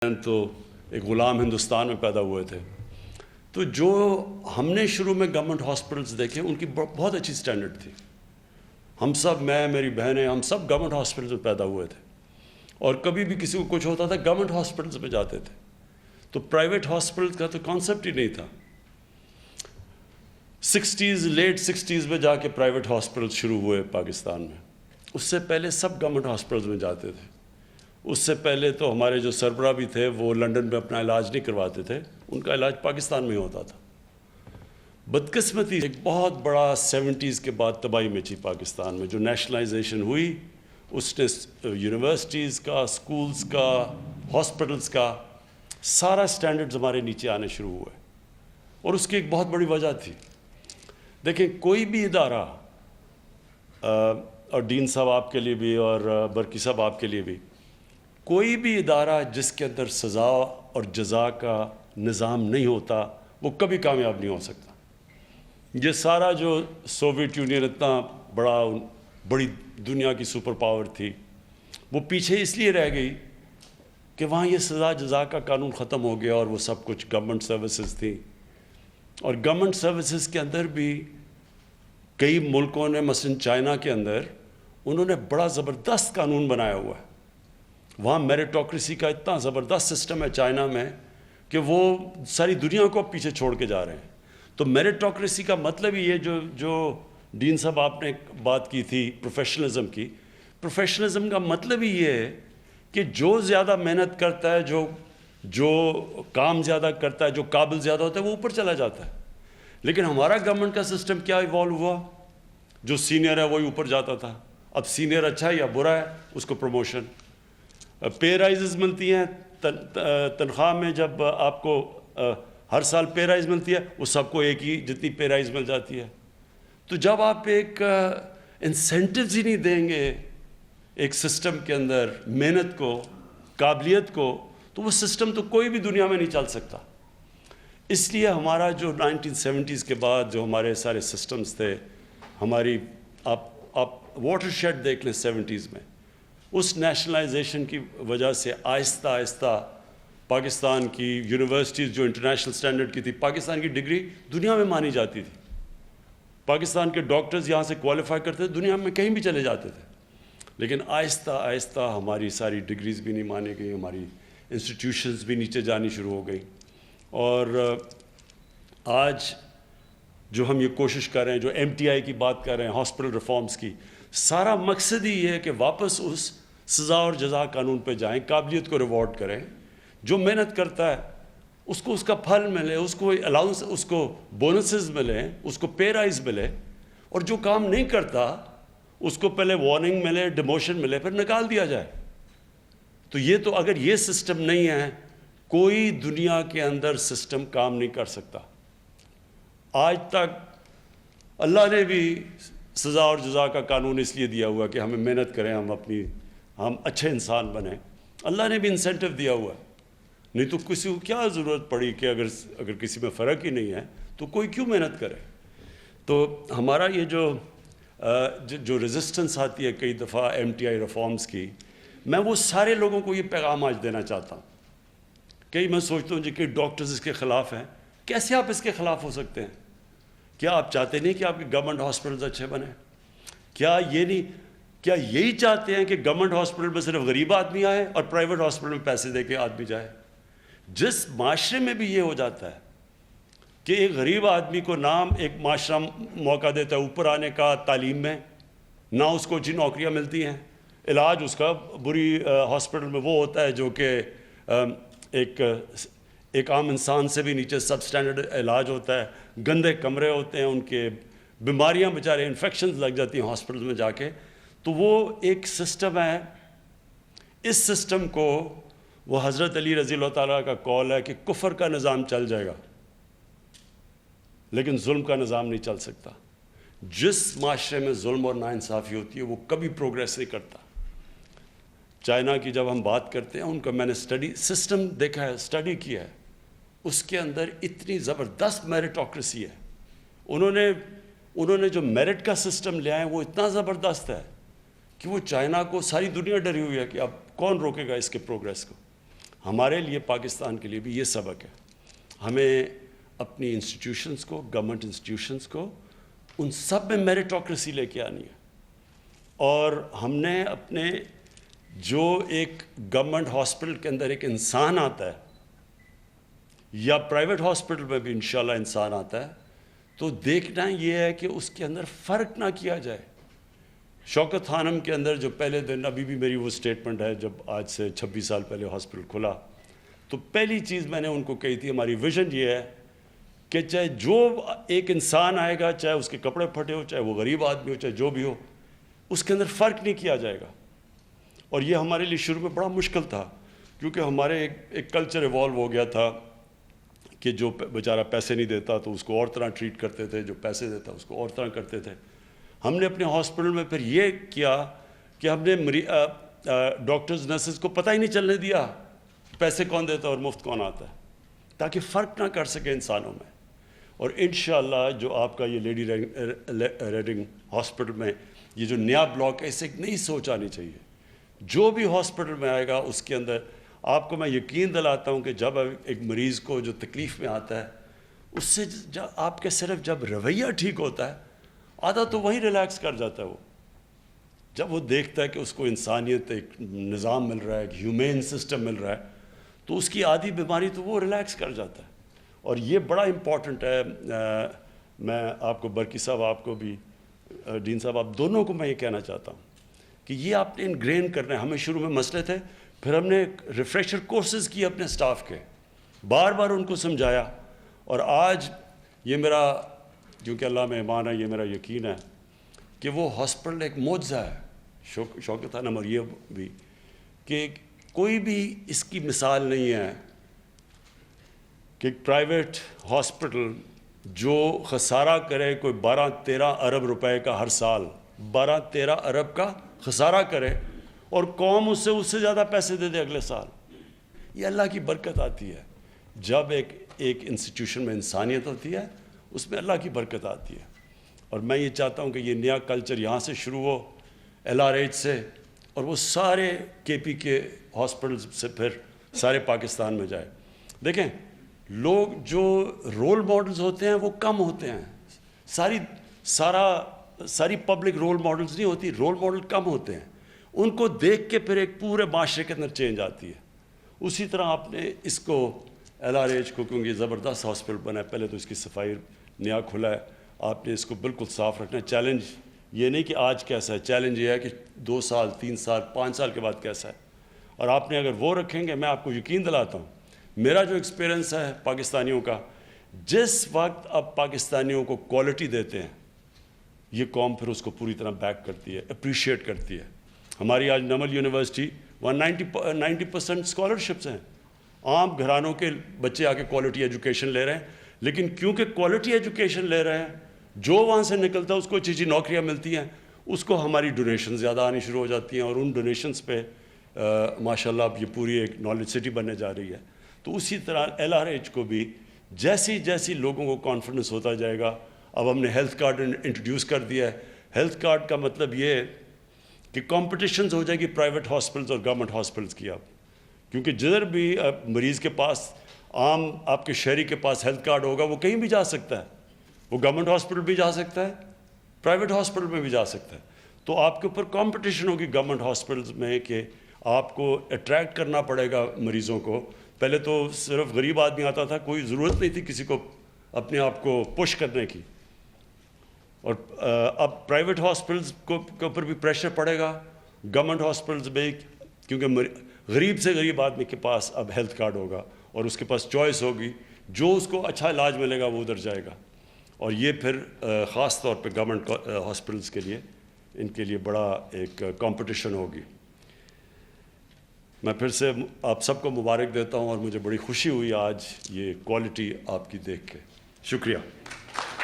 تو ایک غلام ہندوستان میں پیدا ہوئے تھے. تو جو ہم نے شروع میں گورنمنٹ ہاسپٹلس دیکھے ان کی بہت اچھی سٹینڈرڈ تھی. ہم سب، میں، میری بہنیں، ہم سب گورنمنٹ ہاسپٹلس میں پیدا ہوئے تھے اور کبھی بھی کسی کو کچھ ہوتا تھا گورنمنٹ ہاسپٹلس میں جاتے تھے. تو پرائیویٹ ہاسپٹل کا تو کانسیپٹ ہی نہیں تھا. لیٹ سکسٹیز میں جا کے پرائیویٹ ہاسپٹلس شروع ہوئے پاکستان میں. اس سے پہلے سب گورنمنٹ ہاسپٹلس میں جاتے تھے. اس سے پہلے تو ہمارے جو سربراہ بھی تھے وہ لنڈن میں اپنا علاج نہیں کرواتے تھے، ان کا علاج پاکستان میں ہی ہوتا تھا. بدقسمتی ایک بہت بڑا 70s کے بعد تباہی مچی پاکستان میں. جو نیشنلائزیشن ہوئی اس نے یونیورسٹیز کا، سکولز کا، ہاسپٹلز کا سارا سٹینڈرڈز ہمارے نیچے آنے شروع ہوئے. اور اس کی ایک بہت بڑی وجہ تھی. دیکھیں کوئی بھی ادارہ، اور ڈین صاحب آپ کے لیے بھی اور برکی صاحب آپ کے لیے بھی، کوئی بھی ادارہ جس کے اندر سزا اور جزا کا نظام نہیں ہوتا وہ کبھی کامیاب نہیں ہو سکتا. یہ سارا جو سوویت یونین اتنا بڑی دنیا کی سپر پاور تھی، وہ پیچھے اس لیے رہ گئی کہ وہاں یہ سزا جزا کا قانون ختم ہو گیا اور وہ سب کچھ گورنمنٹ سروسز تھی. اور گورنمنٹ سروسز کے اندر بھی کئی ملکوں نے، مثلا چائنا کے اندر انہوں نے بڑا زبردست قانون بنایا ہوا ہے. وہاں میریٹوکریسی کا اتنا زبردست سسٹم ہے چائنا میں کہ وہ ساری دنیا کو پیچھے چھوڑ کے جا رہے ہیں. تو میریٹوکریسی کا مطلب ہی یہ جو ڈین صاحب آپ نے بات کی تھی پروفیشنلزم کی، پروفیشنلزم کا مطلب ہی یہ ہے کہ جو زیادہ محنت کرتا ہے، جو کام زیادہ کرتا ہے، جو قابل زیادہ ہوتا ہے وہ اوپر چلا جاتا ہے. لیکن ہمارا گورنمنٹ کا سسٹم کیا ایوالو ہوا؟ جو سینئر ہے وہی اوپر جاتا تھا. اب سینئر اچھا ہے یا برا ہے اس کو پروموشن، پے رائزز ملتی ہیں تنخواہ میں. جب آپ کو ہر سال پے رائز ملتی ہے وہ سب کو ایک ہی جتنی پے رائز مل جاتی ہے. تو جب آپ ایک انسینٹیوز ہی نہیں دیں گے ایک سسٹم کے اندر محنت کو، قابلیت کو، تو وہ سسٹم تو کوئی بھی دنیا میں نہیں چل سکتا. اس لیے ہمارا جو 1970s کے بعد جو ہمارے سارے سسٹمز تھے، ہماری آپ واٹر شیڈ دیکھ لیں 70s میں، اس نیشنلائزیشن کی وجہ سے آہستہ آہستہ پاکستان کی یونیورسٹیز جو انٹرنیشنل سٹینڈرڈ کی تھی، پاکستان کی ڈگری دنیا میں مانی جاتی تھی. پاکستان کے ڈاکٹرز یہاں سے کوالیفائی کرتے تھے، دنیا میں کہیں بھی چلے جاتے تھے. لیکن آہستہ آہستہ ہماری ساری ڈگریز بھی نہیں مانی گئی، ہماری انسٹیٹیوشنز بھی نیچے جانی شروع ہو گئی. اور آج جو ہم یہ کوشش کر رہے ہیں، جو MTI کی بات کر رہے ہیں، ہاسپٹل ریفارمز کی، سارا مقصد ہی یہ ہے کہ واپس اس سزا اور جزا قانون پہ جائیں، قابلیت کو ریوارڈ کریں. جو محنت کرتا ہے اس کو اس کا پھل ملے، اس کو الاؤنس، اس کو بونسز ملیں، اس کو پے رائز ملے. اور جو کام نہیں کرتا اس کو پہلے وارننگ ملے، ڈیموشن ملے، پھر نکال دیا جائے. تو یہ تو اگر یہ سسٹم نہیں ہے، کوئی دنیا کے اندر سسٹم کام نہیں کر سکتا. آج تک اللہ نے بھی سزا اور جزا کا قانون اس لیے دیا ہوا کہ ہمیں محنت کریں، ہم اچھے انسان بنیں. اللہ نے بھی انسینٹیو دیا ہوا ہے. نہیں تو کسی کو کیا ضرورت پڑی کہ اگر کسی میں فرق ہی نہیں ہے تو کوئی کیوں محنت کرے. تو ہمارا یہ جو ریزسٹنس آتی ہے کئی دفعہ MTI ریفارمز کی، میں وہ سارے لوگوں کو یہ پیغام آج دینا چاہتا ہوں. کئی میں سوچتا ہوں کہ ڈاکٹرز اس کے خلاف ہیں. کیسے آپ اس کے خلاف ہو سکتے ہیں؟ کیا آپ چاہتے نہیں کہ آپ کے گورنمنٹ ہاسپٹلز اچھے بنیں؟ کیا یہی چاہتے ہیں کہ گورنمنٹ ہاسپٹل میں صرف غریب آدمی آئے اور پرائیویٹ ہاسپٹل میں پیسے دے کے آدمی جائے؟ جس معاشرے میں بھی یہ ہو جاتا ہے کہ ایک غریب آدمی کو نہ ایک معاشرہ موقع دیتا ہے اوپر آنے کا تعلیم میں، نہ اس کو اچھی نوکریاں ملتی ہیں، علاج اس کا بری ہاسپٹل میں وہ ہوتا ہے جو کہ ایک عام انسان سے بھی نیچے سب سٹینڈرڈ علاج ہوتا ہے، گندے کمرے ہوتے ہیں، ان کے بیماریاں بیچارے انفیکشنز لگ جاتی ہیں ہاسپٹل میں جا کے. تو وہ ایک سسٹم ہے. اس سسٹم کو وہ حضرت علی رضی اللہ تعالیٰ کا قول ہے کہ کفر کا نظام چل جائے گا لیکن ظلم کا نظام نہیں چل سکتا. جس معاشرے میں ظلم اور ناانصافی ہوتی ہے وہ کبھی پروگریس نہیں کرتا. چائنا کی جب ہم بات کرتے ہیں، ان کا میں نے سسٹم دیکھا ہے، اسٹڈی کیا ہے. اس کے اندر اتنی زبردست میریٹوکریسی ہے. انہوں نے جو میرٹ کا سسٹم لے آئے وہ اتنا زبردست ہے کہ وہ چائنا کو، ساری دنیا ڈری ہوئی ہے کہ اب کون روکے گا اس کے پروگریس کو. ہمارے لیے پاکستان کے لیے بھی یہ سبق ہے. ہمیں اپنی انسٹیٹیوشنز کو, گورنمنٹ انسٹیٹیوشنز کو, ان سب میں میریٹوکریسی لے کے آنی ہے. اور ہم نے اپنے جو ایک گورنمنٹ ہاسپٹل کے اندر ایک انسان آتا ہے یا پرائیویٹ ہاسپٹل میں بھی انشاءاللہ انسان آتا ہے, تو دیکھنا یہ ہے کہ اس کے اندر فرق نہ کیا جائے. شوکت خانم کے اندر جو پہلے دن, ابھی بھی میری وہ سٹیٹمنٹ ہے, جب آج سے 26 سال پہلے ہاسپٹل کھلا تو پہلی چیز میں نے ان کو کہی تھی, ہماری ویژن یہ ہے کہ چاہے جو ایک انسان آئے گا, چاہے اس کے کپڑے پھٹے ہو, چاہے وہ غریب آدمی ہو, چاہے جو بھی ہو, اس کے اندر فرق نہیں کیا جائے گا. اور یہ ہمارے لیے شروع میں بڑا مشکل تھا, کیونکہ ہمارے ایک کلچر ایوالو ہو گیا تھا کہ جو بیچارہ پیسے نہیں دیتا تو اس کو اور طرح ٹریٹ کرتے تھے, جو پیسے دیتا اس کو اور طرح کرتے تھے. ہم نے اپنے ہاسپٹل میں پھر یہ کیا کہ ہم نے ڈاکٹرز نرسز کو پتہ ہی نہیں چلنے دیا پیسے کون دیتا ہے اور مفت کون آتا ہے, تاکہ فرق نہ کر سکے انسانوں میں. اور انشاءاللہ جو آپ کا یہ لیڈی ریڈنگ ہاسپٹل میں یہ جو نیا بلاک ہے, اس سے ایک نئی سوچ آنی چاہیے. جو بھی ہاسپٹل میں آئے گا اس کے اندر آپ کو میں یقین دلاتا ہوں کہ جب ایک مریض کو جو تکلیف میں آتا ہے, اس سے آپ کے صرف جب رویہ ٹھیک ہوتا ہے, آدھا تو وہیں ریلیکس کر جاتا ہے. وہ جب وہ دیکھتا ہے کہ اس کو انسانیت, ایک نظام مل رہا ہے, ایک ہیومین سسٹم مل رہا ہے, تو اس کی آدھی بیماری تو وہ ریلیکس کر جاتا ہے. اور یہ بڑا امپورٹنٹ ہے. میں آپ کو, برکی صاحب آپ کو بھی, ڈین صاحب آپ دونوں کو میں یہ کہنا چاہتا ہوں کہ یہ آپ نے انگرین کرنا ہے. ہمیں شروع میں مسئلے تھے, پھر ہم نے ریفریشر کورسز کیے اپنے سٹاف کے, بار بار ان کو سمجھایا. اور آج یہ میرا, کیونکہ اللہ میں ایمان ہے, یہ میرا یقین ہے کہ وہ ہاسپٹل ایک معجزہ ہے. شوکت خانم اور یہ بھی کہ کوئی بھی اس کی مثال نہیں ہے کہ ایک پرائیویٹ ہاسپٹل جو خسارہ کرے کوئی 12-13 ارب روپے کا ہر سال, 12-13 ارب کا خسارہ کرے, اور قوم اس سے زیادہ پیسے دے دے اگلے سال. یہ اللہ کی برکت آتی ہے. جب ایک انسٹیٹیوشن میں انسانیت ہوتی ہے, اس میں اللہ کی برکت آتی ہے. اور میں یہ چاہتا ہوں کہ یہ نیا کلچر یہاں سے شروع ہو, LRH سے, اور وہ سارے KP کے ہاسپٹل سے پھر سارے پاکستان میں جائے. دیکھیں, لوگ جو رول ماڈلز ہوتے ہیں وہ کم ہوتے ہیں. ساری پبلک رول ماڈلز نہیں ہوتی, رول ماڈل کم ہوتے ہیں. ان کو دیکھ کے پھر ایک پورے معاشرے کے اندر چینج آتی ہے. اسی طرح آپ نے اس کو LRH کو, کیونکہ زبردست ہاسپٹل بنا ہے, پہلے تو اس کی صفائی نیا کھلا ہے, آپ نے اس کو بالکل صاف رکھنا ہے. چیلنج یہ نہیں کہ آج کیسا ہے, چیلنج یہ ہے کہ 2 سال 3 سال 5 سال کے بعد کیسا ہے. اور آپ نے اگر وہ رکھیں گے, میں آپ کو یقین دلاتا ہوں, میرا جو ایکسپیرنس ہے پاکستانیوں کا, جس وقت آپ پاکستانیوں کو کوالٹی دیتے ہیں, یہ قوم پھر اس کو پوری طرح بیک کرتی ہے, اپریشیٹ کرتی ہے. ہماری آج نمل یونیورسٹی 90% اسکالرشپس ہیں. عام گھرانوں کے بچے آ کے کوالٹی ایجوکیشن لے رہے ہیں, لیکن کیونکہ کوالٹی ایجوکیشن لے رہے ہیں, جو وہاں سے نکلتا ہے اس کو اچھی اچھی نوکریاں ملتی ہیں, اس کو ہماری ڈونیشن زیادہ آنی شروع ہو جاتی ہیں, اور ان ڈونیشنز پہ ماشاءاللہ اب یہ پوری ایک نالج سٹی بننے جا رہی ہے. تو اسی طرح LRH کو بھی جیسی لوگوں کو کانفیڈنس ہوتا جائے گا. اب ہم نے ہیلتھ کارڈ انٹروڈیوس کر دیا ہے. ہیلتھ کارڈ کا مطلب یہ ہے کہ کمپٹیشنز ہو جائے گی پرائیویٹ ہاسپٹلز اور گورنمنٹ ہاسپٹلز کی. اب کیونکہ جدھر بھی مریض کے پاس, عام آپ کے شہری کے پاس ہیلتھ کارڈ ہوگا, وہ کہیں بھی جا سکتا ہے, وہ گورنمنٹ ہاسپٹل بھی جا سکتا ہے, پرائیویٹ ہاسپٹل میں بھی جا سکتا ہے. تو آپ کے اوپر کمپٹیشن ہوگی گورنمنٹ ہاسپٹلز میں کہ آپ کو اٹریکٹ کرنا پڑے گا مریضوں کو. پہلے تو صرف غریب آدمی آتا تھا, کوئی ضرورت نہیں تھی کسی کو اپنے آپ کو پش کرنے کی. اور اب پرائیویٹ ہاسپٹلز کے اوپر بھی پریشر پڑے گا, گورنمنٹ ہاسپٹلز میں, کیونکہ غریب سے غریب آدمی کے پاس اب ہیلتھ کارڈ ہوگا اور اس کے پاس چوائس ہوگی, جو اس کو اچھا علاج ملے گا وہ ادھر جائے گا. اور یہ پھر خاص طور پہ گورنمنٹ ہاسپٹلز کے لیے, ان کے لیے بڑا ایک کمپٹیشن ہوگی. میں پھر سے آپ سب کو مبارک دیتا ہوں, اور مجھے بڑی خوشی ہوئی آج یہ کوالٹی آپ کی دیکھ کے. شکریہ.